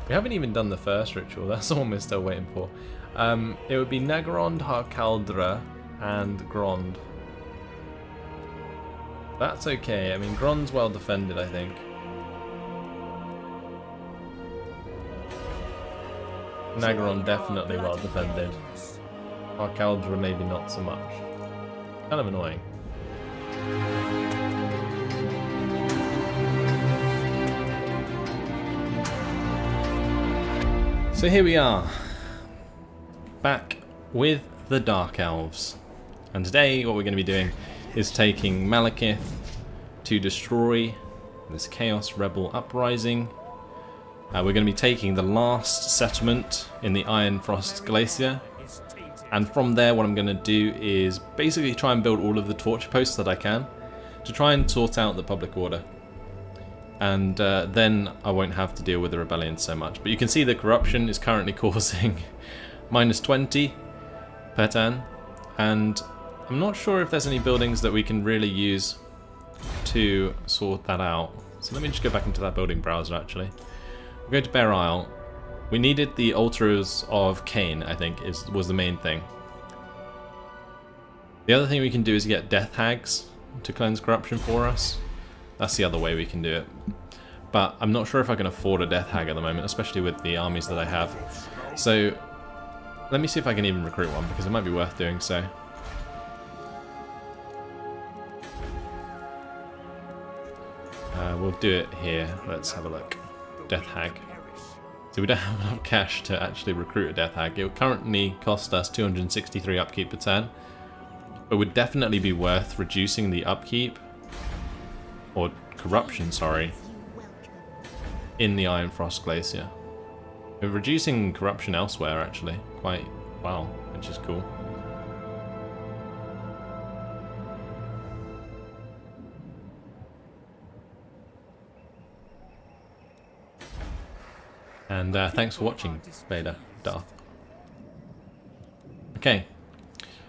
We haven't even done the first ritual, that's the one we're still waiting for. It would be Nagrond, Harkaldra, and Grond. That's okay, I mean Grond's well defended, I think. Nagrond definitely well defended. Harkaldra maybe not so much. Kind of annoying. So here we are, back with the Dark Elves. And today what we're going to be doing is taking Malekith to destroy this Chaos Rebel uprising. We're going to be taking the last settlement in the Iron Frost Glacier. And from there what I'm going to do is basically try and build all of the torture posts that I can to try and sort out the public order. And then I won't have to deal with the rebellion so much. But you can see the corruption is currently causing minus 20 per turn, and I'm not sure if there's any buildings that we can really use to sort that out. So let me just go back into that building browser actually. We'll go to Bear Isle. We needed the Altars of Cain, I think, was the main thing. The other thing we can do is get Death Hags to cleanse corruption for us. That's the other way we can do it. But I'm not sure if I can afford a Death Hag at the moment, especially with the armies that I have. So let me see if I can even recruit one, because it might be worth doing so. We'll do it here. Let's have a look. Death Hag. So we don't have enough cash to actually recruit a Death Hag. It will currently cost us 263 upkeep per turn. But would definitely be worth reducing the upkeep, or corruption, sorry, in the Iron Frost Glacier. We're reducing corruption elsewhere, actually, quite well, which is cool. And thanks for watching, Vader, Darth. Okay.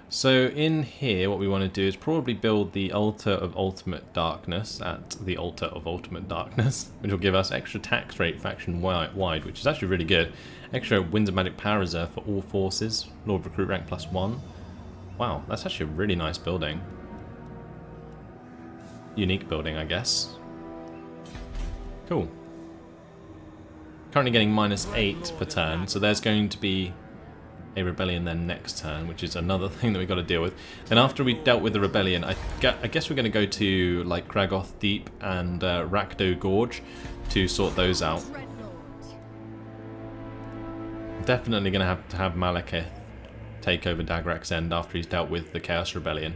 So in here what we want to do is probably build the Altar of Ultimate Darkness at the Altar of Ultimate Darkness, which will give us extra tax rate faction wide, which is actually really good. Extra Winds of Magic Power Reserve for all forces, Lord Recruit rank +1. Wow, that's actually a really nice building. Unique building, I guess. Cool. Currently getting -8 per turn, so there's going to be a rebellion then next turn, which is another thing that we've got to deal with. Then after we dealt with the rebellion, I guess we're going to go to like Kragoth Deep and Rakdo Gorge to sort those out. Definitely going to have Malekith take over Dagrak's End after he's dealt with the Chaos Rebellion.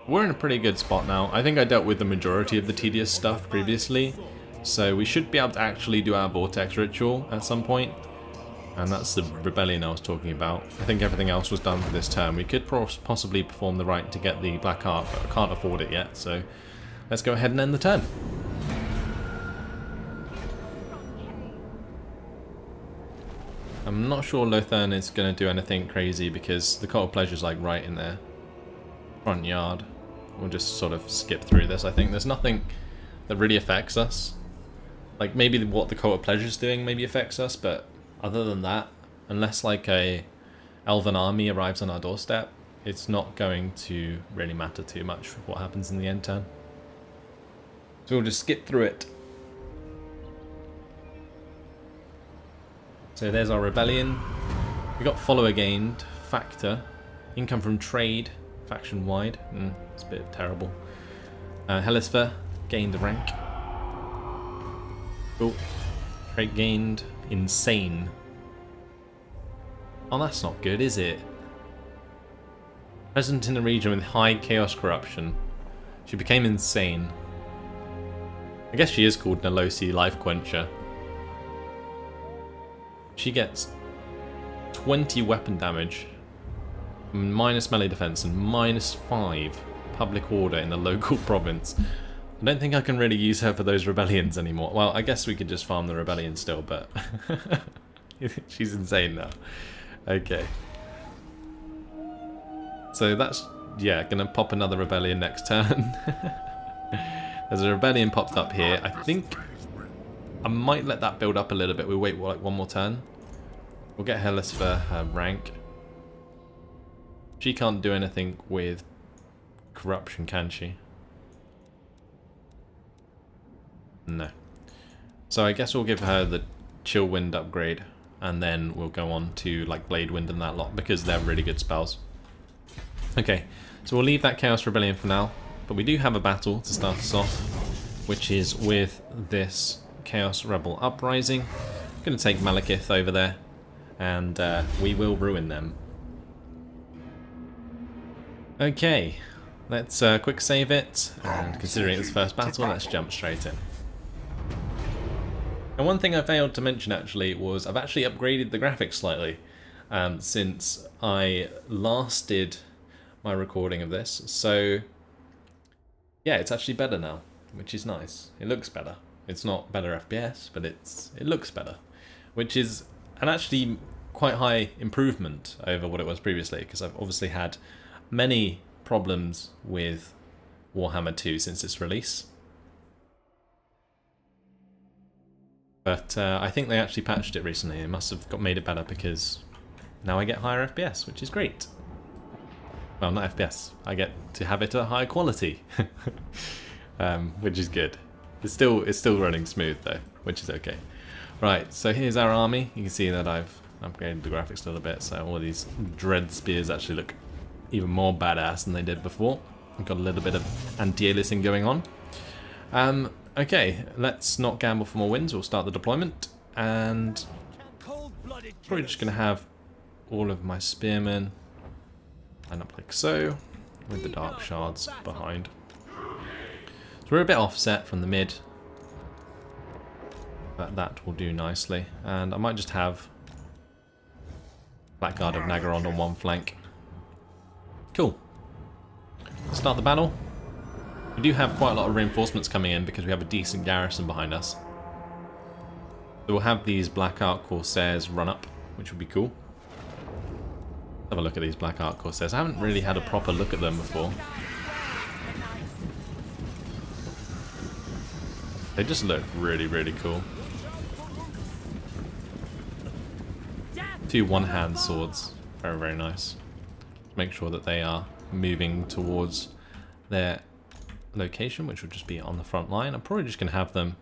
We're in a pretty good spot now. I think I dealt with the majority of the tedious stuff previously, so we should be able to actually do our Vortex ritual at some point. And that's the rebellion I was talking about. I think everything else was done for this turn. We could possibly perform the rite to get the Black Heart, but I can't afford it yet, so let's go ahead and end the turn. I'm not sure Lothern is going to do anything crazy because the Cult of Pleasure is like right in their front yard. We'll just sort of skip through this, I think. There's nothing that really affects us. Like maybe what the Cult of Pleasure is doing maybe affects us, but other than that, unless like a elven army arrives on our doorstep, it's not going to really matter too much what happens in the end turn. So we'll just skip through it. So there's our rebellion. We got follower gained, factor, income from trade, faction wide. It's a bit terrible. Helisphere gained a rank. Cool. Trade gained. Insane. Oh, that's not good, is it? Present in a region with high chaos corruption. She became insane. I guess she is called Nalosi Life Quencher. She gets 20 weapon damage, minus melee defense, and -5 public order in the local province. I don't think I can really use her for those rebellions anymore. Well, I guess we could just farm the rebellion still, but she's insane now. Okay. So that's, yeah, gonna pop another rebellion next turn. There's a rebellion popped up here. I think I might let that build up a little bit. We'll wait like one more turn. We'll get Hellas for her rank. She can't do anything with corruption, can she? No. So I guess we'll give her the Chill Wind upgrade, and then we'll go on to like Blade Wind and that lot, because they're really good spells. Okay, so we'll leave that Chaos Rebellion for now, but we do have a battle to start us off, which is with this Chaos Rebel Uprising. I'm going to take Malekith over there, and we will ruin them. Okay, let's quick save it, and considering it's the first battle, let's jump straight in. And one thing I failed to mention actually was I've actually upgraded the graphics slightly since I last did my recording of this. So yeah, it's actually better now, which is nice. It looks better. It's not better FPS, but it looks better, which is an actually quite high improvement over what it was previously, because I've obviously had many problems with Warhammer 2 since its release. But I think they actually patched it recently. It must have made it better, because now I get higher FPS, which is great. Well, not FPS. I get to have it at higher quality, which is good. It's still running smooth though, which is okay. Right, so here's our army. You can see that I've upgraded the graphics a little bit, so all these dread spears actually look even more badass than they did before. We've got a little bit of anti-aliasing going on. Okay, let's not gamble for more wins. We'll start the deployment, and probably just going to have all of my spearmen line up like so, with the dark shards behind. So we're a bit offset from the mid, but that will do nicely. And I might just have Blackguard of Nagaron on one flank. Cool. Start the battle. We do have quite a lot of reinforcements coming in because we have a decent garrison behind us. So we'll have these Black Ark Corsairs run up, which would be cool. Have a look at these Black Ark Corsairs. I haven't really had a proper look at them before. They just look really, really cool. 2 one-hand swords. Very, very nice. Make sure that they are moving towards their location, which will just be on the front line. I'm probably just going to have them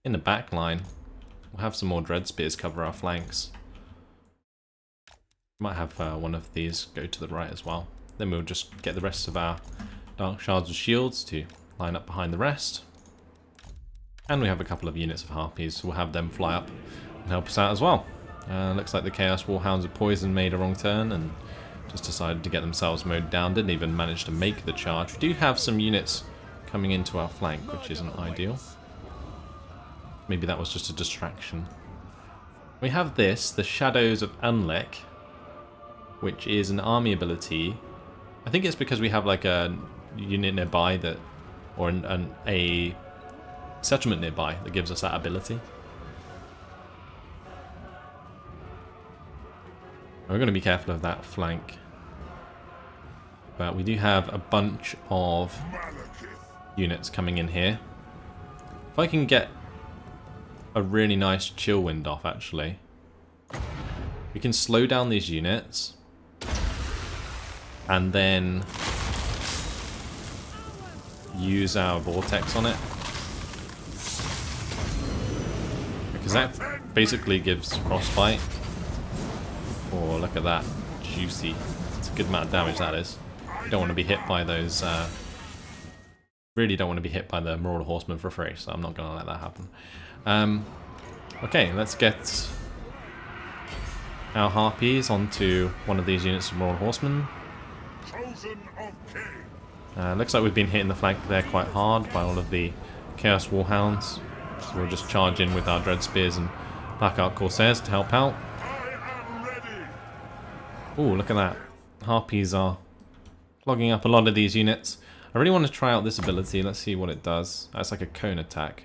in the back line. We'll have some more dread spears cover our flanks. Might have one of these go to the right as well. Then we'll just get the rest of our Dark Shards of Shields to line up behind the rest. And we have a couple of units of Harpies, so we'll have them fly up and help us out as well. Looks like the Chaos Warhounds of Poison made a wrong turn and just decided to get themselves mowed down. Didn't even manage to make the charge. We do have some units coming into our flank, which isn't ideal. Maybe that was just a distraction. We have this, the Shadows of Unlek, which is an army ability. I think it's because we have like a unit nearby that, or a settlement nearby that gives us that ability. We're going to be careful of that flank. But we do have a bunch of units coming in here. If I can get a really nice chill wind off, actually, we can slow down these units and then use our Vortex on it. Because that basically gives frostbite. Oh, look at that. Juicy. It's a good amount of damage, that is. You don't want to be hit by those... really don't want to be hit by the Marauder Horsemen for free, so I'm not going to let that happen. Okay, let's get our Harpies onto one of these units of Marauder Horsemen. Looks like we've been hitting the flank there quite hard by all of the Chaos Warhounds. So we'll just charge in with our Dread Spears and Black Ark Corsairs to help out. Ooh, look at that. Harpies are clogging up a lot of these units. I really want to try out this ability. Let's see what it does. That's like a cone attack.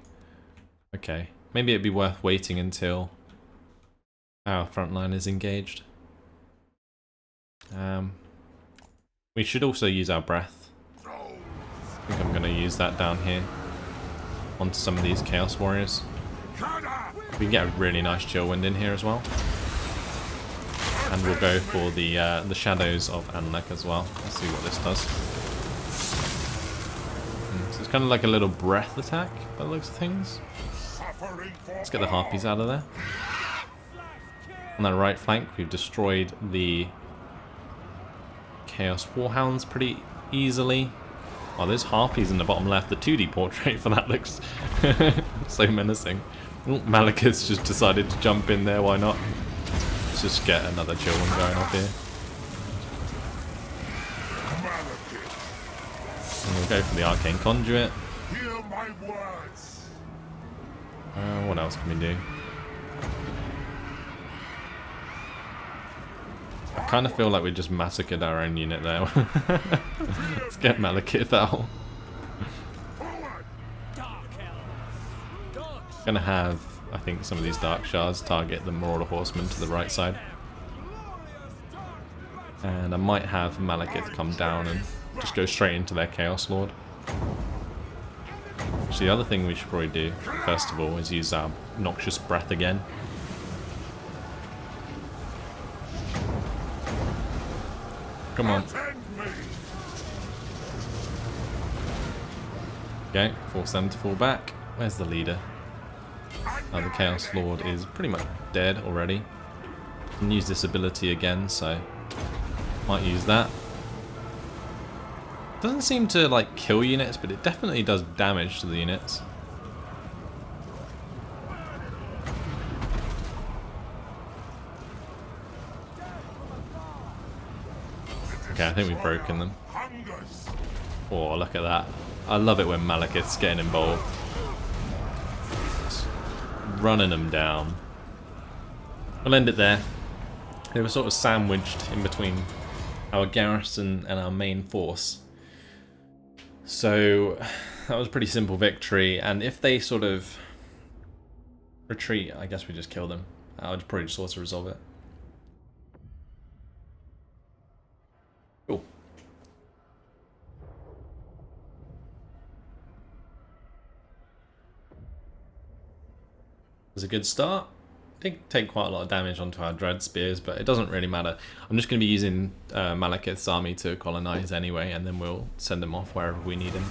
Okay. Maybe it'd be worth waiting until our front line is engaged. We should also use our breath. I think I'm going to use that down here onto some of these Chaos Warriors. We can get a really nice chill wind in here as well. And we'll go for the shadows of Anlek as well. Let's see what this does. So it's kind of like a little breath attack by the looks of things. Let's get the harpies out of there. On that right flank, we've destroyed the Chaos Warhounds pretty easily. Oh, there's harpies in the bottom left. The 2D portrait for that looks so menacing. Oh, Malekith's just decided to jump in there, why not? Let's just get another chill one going off here. And we'll go for the Arcane Conduit. What else can we do? I kind of feel like we just massacred our own unit there. Let's get Malekith out. Gonna have, I think, some of these Dark Shards target the Marauder Horsemen to the right side. And I might have Malekith come down and just go straight into their Chaos Lord. Actually, the other thing we should probably do, first of all, is use our Noxious Breath again. Come on. Okay, force them to fall back. Where's the leader? Oh, the Chaos Lord is pretty much dead already. Can use this ability again, so might use that. Doesn't seem to like kill units, but it definitely does damage to the units. Okay, I think we've broken them. Oh, look at that. I love it when Malekith's getting involved. Just running them down. We'll end it there. They were sort of sandwiched in between our garrison and our main force. So that was a pretty simple victory, and if they sort of retreat, I guess we just kill them. I would probably just also resolve it. Cool. It was a good start. Did take quite a lot of damage onto our Dread Spears, but it doesn't really matter. I'm just going to be using Malekith's army to colonize anyway, and then we'll send them off wherever we need him.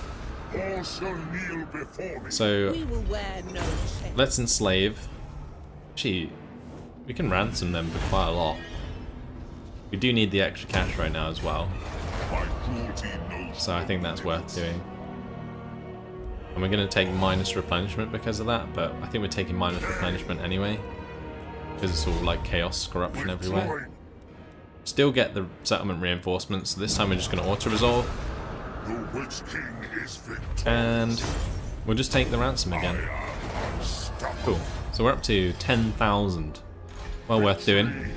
So let's enslave. Actually, we can ransom them for quite a lot. We do need the extra cash right now as well, so I think that's worth doing. And we're going to take minus replenishment because of that, but I think we're taking minus replenishment anyway, because it's all like chaos corruption everywhere. Still get the settlement reinforcements, so this time we're just going to auto-resolve. And we'll just take the ransom again. Cool. So we're up to 10,000. Well worth doing.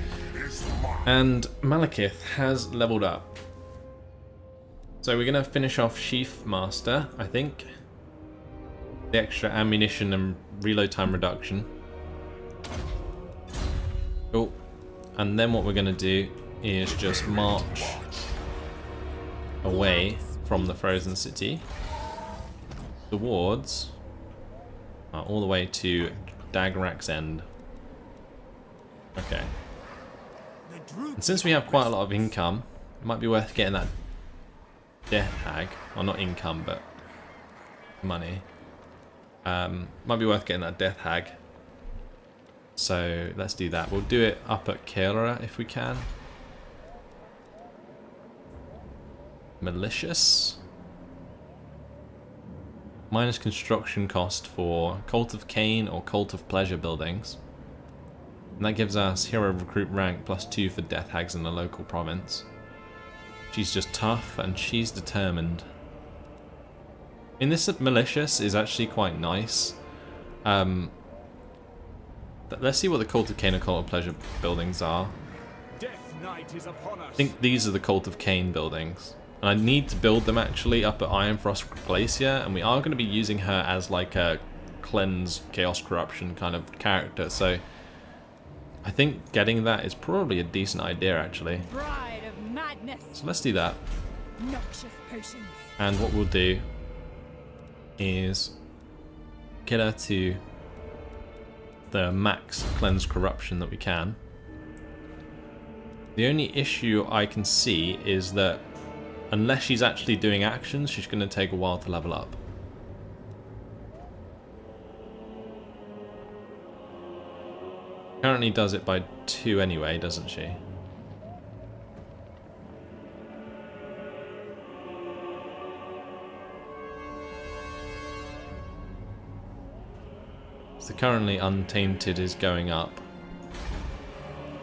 And Malekith has leveled up. So we're going to finish off Sheath Master, I think. The extra ammunition and reload time reduction. Cool. And then what we're going to do is just march away from the Frozen City towards all the way to Dagrak's End. Okay. And since we have quite a lot of income, it might be worth getting that Death Hag. Well, not income, but money. Might be worth getting that Death Hag. So let's do that. We'll do it up at Kera if we can. Malicious. Minus construction cost for Cult of Cain or Cult of Pleasure buildings. And that gives us hero recruit rank +2 for Death Hags in the local province. She's just tough and she's determined. In this malicious is actually quite nice. Let's see what the Cult of Cain and Cult of Pleasure buildings are. I think these are the Cult of Cain buildings. And I need to build them actually up at Ironfrost Glacier, and we are going to be using her as like a cleanse, chaos corruption kind of character, so I think getting that is probably a decent idea actually. Bride of madness. So let's do that. Noxious potions. And what we'll do is get her to the max cleanse corruption that we can. The only issue I can see is that unless she's actually doing actions, she's going to take a while to level up. Currently does it by 2 anyway, doesn't she? So currently Untainted is going up.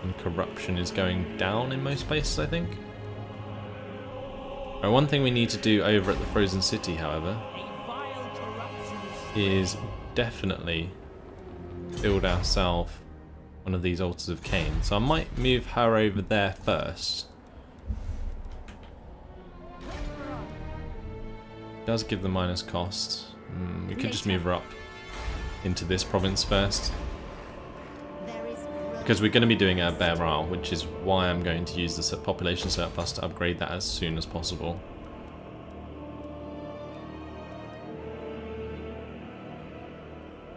And Corruption is going down in most places, I think. Right, one thing we need to do over at the Frozen City, however, is definitely build ourselves one of these Altars of Cain. So I might move her over there first. Does give the minus cost. We could just move her up into this province first. Because we're going to be doing a Bear Morale, which is why I'm going to use the population surplus to upgrade that as soon as possible.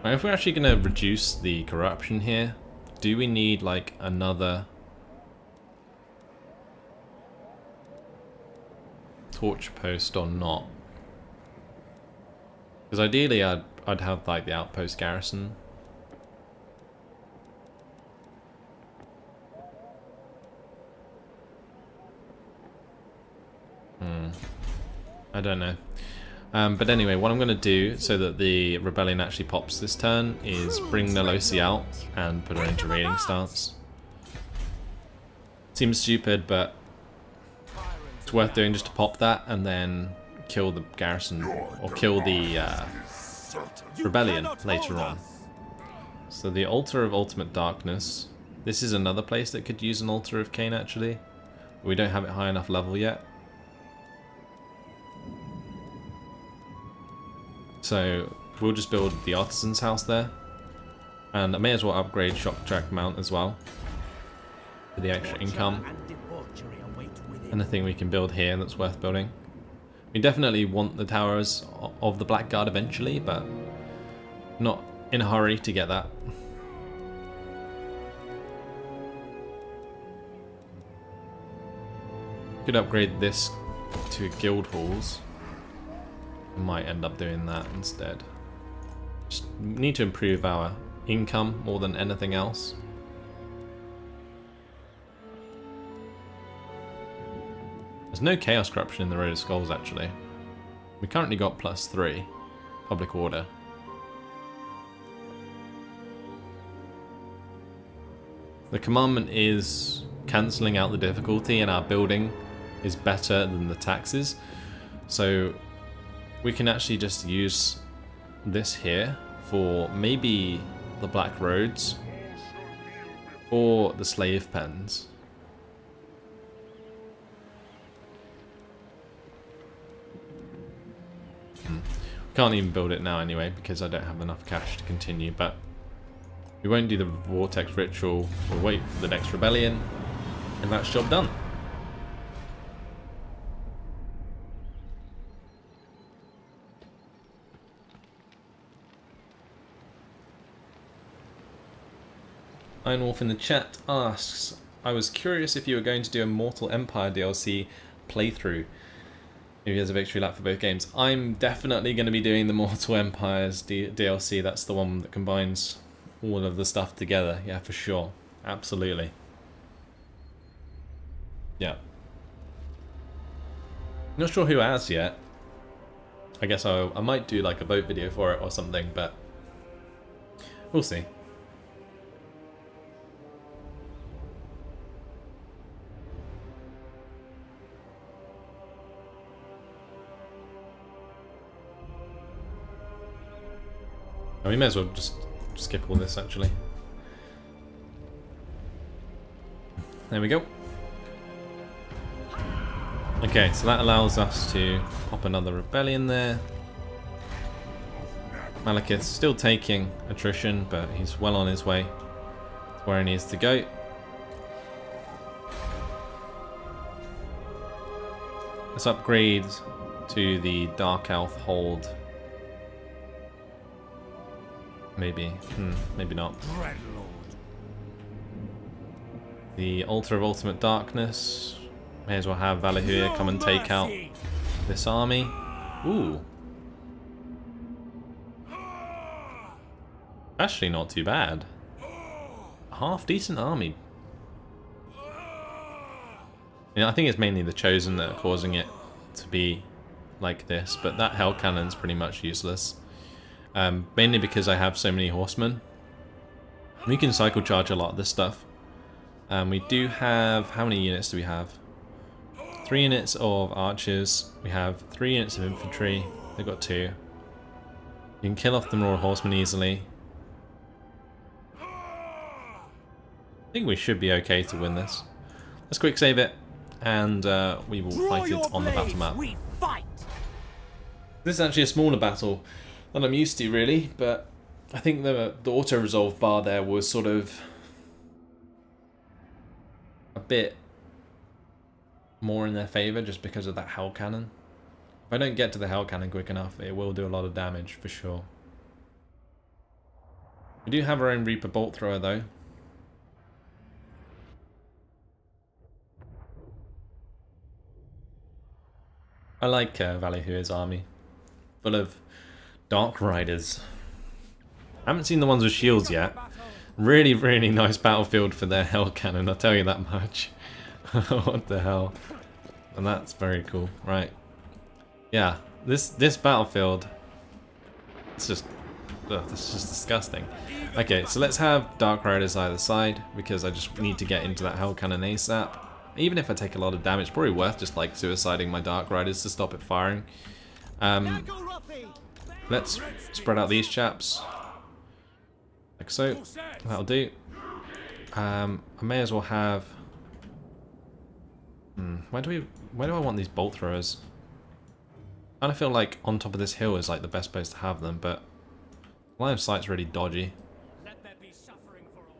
Right, if we're actually going to reduce the corruption here, do we need like another torch post or not? Because ideally I'd have like the outpost garrison. I don't know. But anyway, what I'm going to do so that the rebellion actually pops this turn is bring Nolosi out and put her into raiding stance. Seems stupid, but it's worth doing just to pop that and then kill the garrison or kill the rebellion later on. So the Altar of Ultimate Darkness. This is another place that could use an Altar of Cain actually. We don't have it high enough level yet. So we'll just build the Artisan's House there. And I may as well upgrade Shock Track Mount as well for the extra income. Anything we can build here that's worth building. We definitely want the Towers of the Blackguard eventually, but not in a hurry to get that. Could upgrade this to guild halls. Might end up doing that instead. Just need to improve our income more than anything else. There's no Chaos Corruption in the Road of Skulls actually. We currently got +3 Public Order. The commandment is cancelling out the difficulty and our building is better than the taxes. So we can actually just use this here for maybe the Black Roads or the Slave Pens. Can't even build it now anyway because I don't have enough cash to continue, but we won't do the Vortex Ritual. We'll wait for the next rebellion and that's job done. Iron Wolf in the chat asks, I was curious if you were going to do a Mortal Empire DLC playthrough. If he has a victory lap for both games. I'm definitely going to be doing the Mortal Empires DLC. That's the one that combines all of the stuff together. Yeah, for sure. Absolutely. Yeah. Not sure who has yet. I guess I might do like a vote video for it or something, but we'll see. We may as well just skip all this actually. There we go. Okay, so that allows us to pop another rebellion there. Malekith's still taking attrition, but he's well on his way to where he needs to go. Let's upgrade to the Dark Elf hold. Maybe. Maybe not. The Altar of Ultimate Darkness. May as well have Valahir come and take out this army. Ooh. Actually not too bad. Half decent army. I think it's mainly the Chosen that are causing it to be like this, but that Hell Cannon's pretty much useless. Mainly because I have so many horsemen. We can cycle charge a lot of this stuff. We do have... How many units do we have? 3 units of archers. We have 3 units of infantry. They've got 2. You can kill off the Maraud horsemen easily. I think we should be okay to win this. Let's quick save it, and we will fight it on the battle map. This is actually a smaller battle than I'm used to, really, but I think the auto-resolve bar there was sort of a bit more in their favour just because of that Hell Cannon. If I don't get to the Hell Cannon quick enough, it will do a lot of damage for sure. We do have our own Reaper Bolt Thrower though. I like Valahir's army. Full of Dark Riders. I haven't seen the ones with shields yet. Really, really nice battlefield for their Hell Cannon, I'll tell you that much. What the hell. And that's very cool. Right. Yeah, this battlefield, it's just, that's just disgusting. Okay, so let's have Dark Riders either side, because I just need to get into that Hell Cannon ASAP. Even if I take a lot of damage, probably worth just like suiciding my Dark Riders to stop it firing. Let's spread out these chaps. Like so. That'll do. I may as well have... Where do I want these bolt throwers? I kind of feel like on top of this hill is like the best place to have them, but line of sight's really dodgy.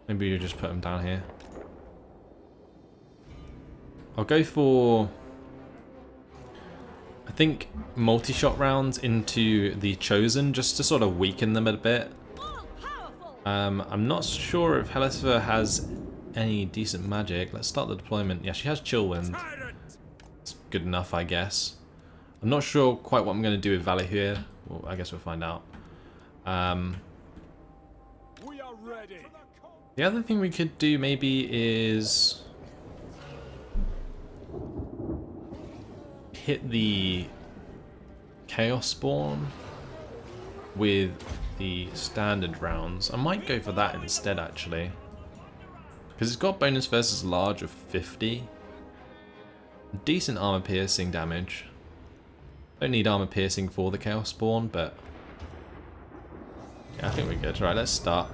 Maybe you just put them down here. I'll go for, I think, multi-shot rounds into the Chosen just to sort of weaken them a bit. I'm not sure if Helisiva has any decent magic. Let's start the deployment. Yeah, she has Chill Wind. It's good enough, I guess. I'm not sure quite what I'm going to do with Valahir. Well, I guess we'll find out. The other thing we could do maybe is hit the Chaos Spawn with the standard rounds. I might go for that instead, actually, because it's got bonus versus large of 50. Decent armor piercing damage. Don't need armor piercing for the Chaos Spawn, but yeah, I think we're good. Right, let's start.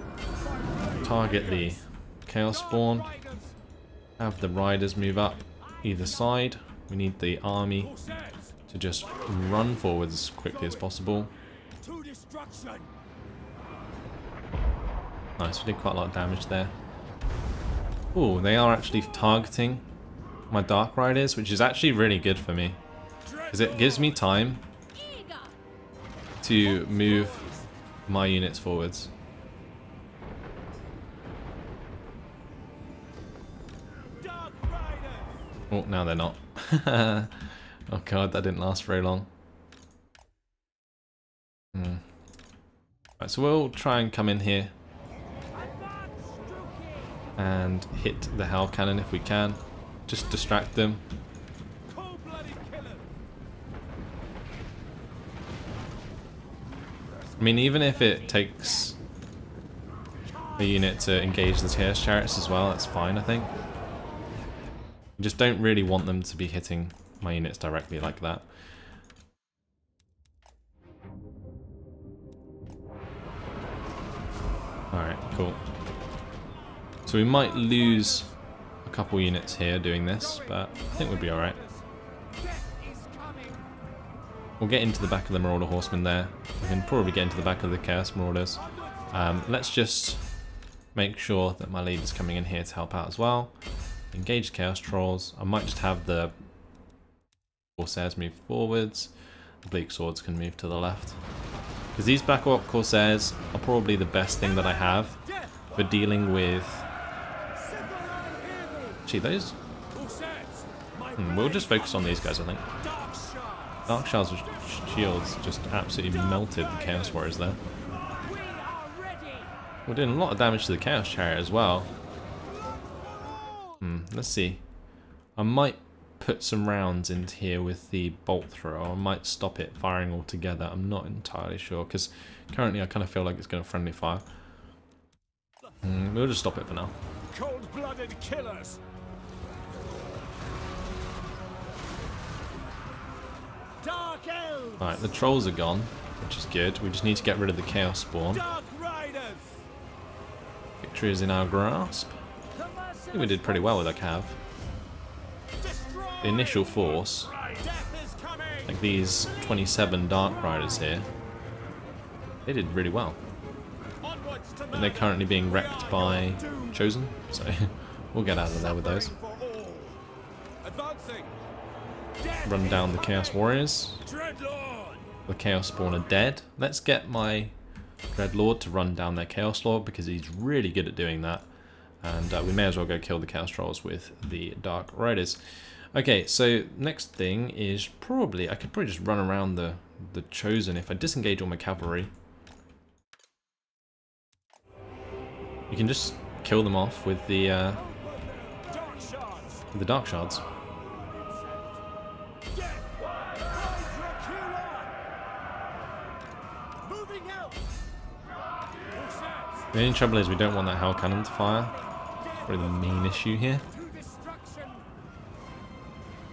Target the Chaos Spawn. Have the riders move up either side. We need the army to just run forward as quickly as possible. Nice, we did quite a lot of damage there. Oh, they are actually targeting my Dark Riders, which is actually really good for me, because it gives me time to move my units forwards. Oh, now they're not. Oh god, that didn't last very long. Right, so we'll try and come in here and hit the Hell Cannon if we can. Just distract them. I mean, even if it takes a unit to engage the Chaos Chariots as well, that's fine, I think. I just don't really want them to be hitting my units directly like that. Alright, cool. So we might lose a couple units here doing this, but I think we'll be alright. We'll get into the back of the Marauder Horsemen there. We can probably get into the back of the Chaos Marauders. Let's just make sure that my leader's coming in here to help out as well. Engage Chaos Trolls. I might just have the Corsairs move forwards. The Bleak Swords can move to the left. Because these Black Orc Corsairs are probably the best thing that I have for dealing with... Gee, those... we'll just focus on these guys, I think. Dark Shards with shields just absolutely melted the Chaos Warriors there. We're doing a lot of damage to the Chaos Chariot as well. Let's see. I might put some rounds into here with the bolt thrower. I might stop it firing altogether. I'm not entirely sure because currently I kind of feel like it's going to friendly fire. We'll just stop it for now. Cold-blooded killers. Dark Elves. Alright, the trolls are gone, which is good. We just need to get rid of the Chaos Spawn. Dark Riders. Victory is in our grasp. I think we did pretty well with our cav. The initial force, like these 27 Dark Riders here, they did really well. And they're currently being wrecked by Chosen, so we'll get out of there with those. Run down the Chaos Warriors. The Chaos Spawn are dead. Let's get my Dreadlord to run down their Chaos Lord because he's really good at doing that. And we may as well go kill the Chaos Trolls with the Dark Riders. Okay, so next thing is probably, I could probably just run around the Chosen if I disengage all my cavalry. You can just kill them off with the Dark Shards. The only trouble is we don't want that Hell Cannon to fire. That's probably the main issue here.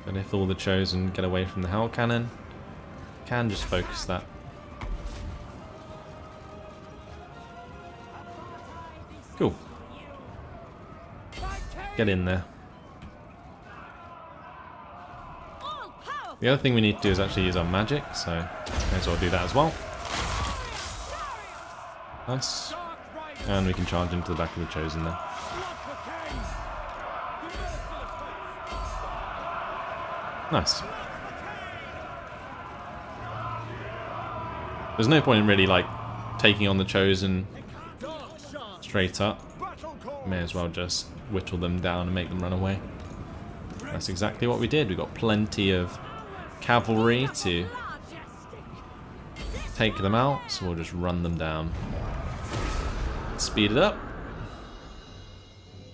And if all the Chosen get away from the Hell Cannon, can just focus that. Cool. Get in there. The other thing we need to do is actually use our magic, so may as well do that as well. Nice. And we can charge into the back of the Chosen there. Nice. There's no point in really like taking on the Chosen straight up. May as well just whittle them down and make them run away. That's exactly what we did. We got plenty of cavalry to take them out, so we'll just run them down. Speed it up.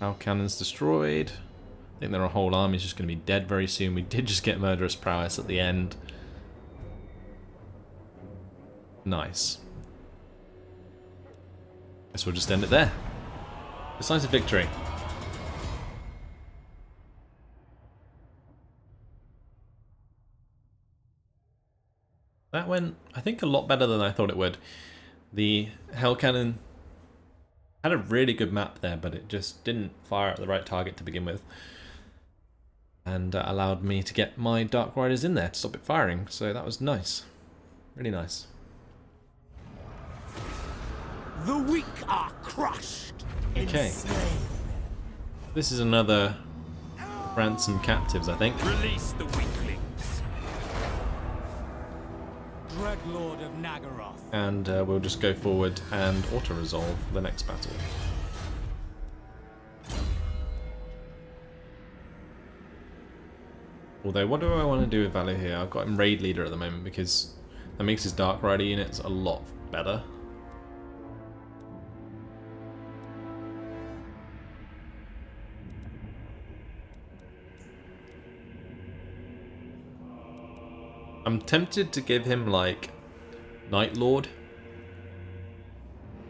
Our cannons destroyed. I think their whole army is just going to be dead very soon. We did just get Murderous Prowess at the end. Nice. Guess we'll just end it there. Decisive victory. That went, I think, a lot better than I thought it would. The Hell Cannon had a really good map there, but it just didn't fire at the right target to begin with. And allowed me to get my Dark Riders in there to stop it firing, so that was nice. Really nice. The weak are crushed. Okay. This is another ransom captives, I think. Release the weaklings. Dreadlord of Nagaroth. And we'll just go forward and auto-resolve the next battle. Although, what do I want to do with Valor here? I've got him Raid Leader at the moment because that makes his Dark Rider units a lot better. I'm tempted to give him like Night Lord,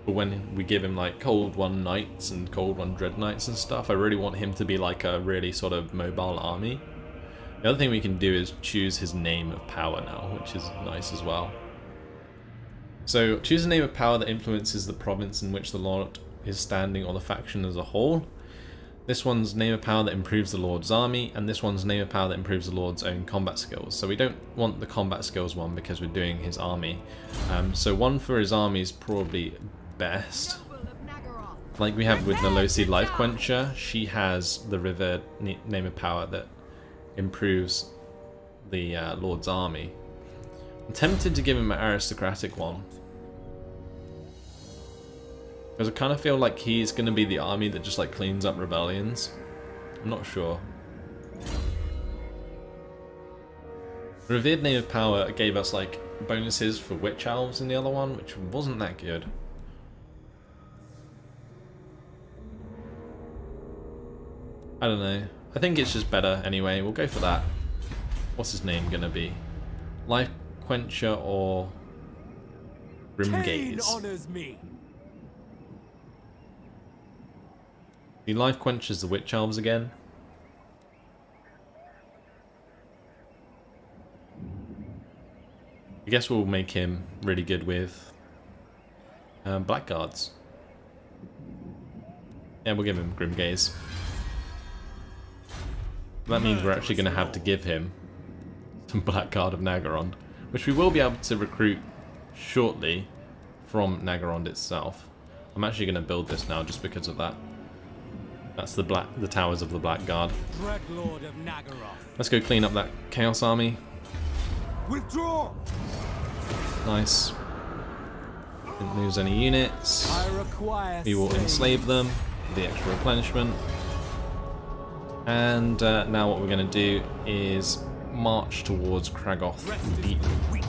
but when we give him like Cold One Knights and Cold One Dread Knights and stuff, I really want him to be like a really sort of mobile army. The other thing we can do is choose his name of power now, which is nice as well. So choose a name of power that influences the province in which the Lord is standing or the faction as a whole. This one's name of power that improves the Lord's army, and this one's name of power that improves the Lord's own combat skills. So we don't want the combat skills one because we're doing his army. So one for his army is probably best. Like we have with Nolosi Life Quencher, she has the River name of power that improves the Lord's army. I'm tempted to give him an aristocratic one, Because I kind of feel like he's going to be the army that just like cleans up rebellions. I'm not sure. The Revered Name of Power gave us like bonuses for Witch Elves in the other one, which wasn't that good. I don't know. I think it's just better anyway. We'll go for that. What's his name gonna be? Life Quencher or Cain Grimgaze? honors me. He Life Quenches the Witch Elves again. I guess we'll make him really good with Blackguards. Yeah, we'll give him Grimgaze. That means we're actually going to have to give him some Blackguard of Naggarond, which we will be able to recruit shortly from Naggarond itself. I'm actually going to build this now just because of that. That's the Towers of the Blackguard. Dread Lord of Naggaroth. Let's go clean up that Chaos Army. Withdraw. Nice. Didn't lose any units. I require We will slaves. enslave them for the extra replenishment. And now what we're going to do is march towards Kragoth Rest and is beat for the weak.